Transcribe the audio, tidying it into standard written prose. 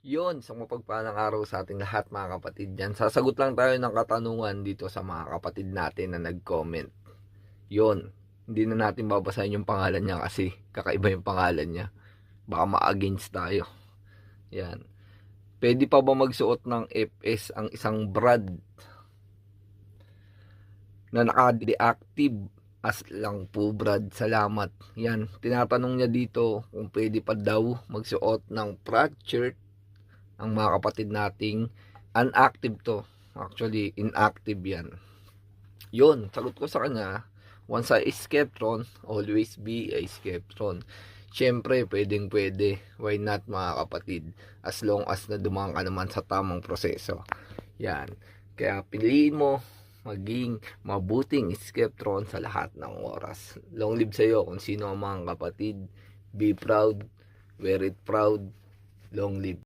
Yon, sa mapagpalang araw sa ating lahat mga kapatid dyan. Sasagot lang tayo ng katanungan dito sa mga kapatid natin na nag-comment. Yon, hindi na natin babasahin yung pangalan niya kasi kakaiba yung pangalan niya. Baka ma-against tayo. Yan. Pwede pa ba magsuot ng FS ang isang brad na naka-deactive? As lang po Brad, salamat. Yan, tinatanong niya dito kung pwede pa daw magsuot ng fractured ang mga kapatid nating unactive to. Actually, inactive yan. Yun, sagot ko sa kanya, once a Skeptron, always be a Skeptron. Siyempre, pwedeng pwede. Why not mga kapatid? As long as na dumaan ka naman sa tamang proseso. Yan. Kaya piliin mo maging mabuting Skeptron sa lahat ng oras. Long live sa'yo kung sino ang mga kapatid. Be proud. Wear it proud. Long live.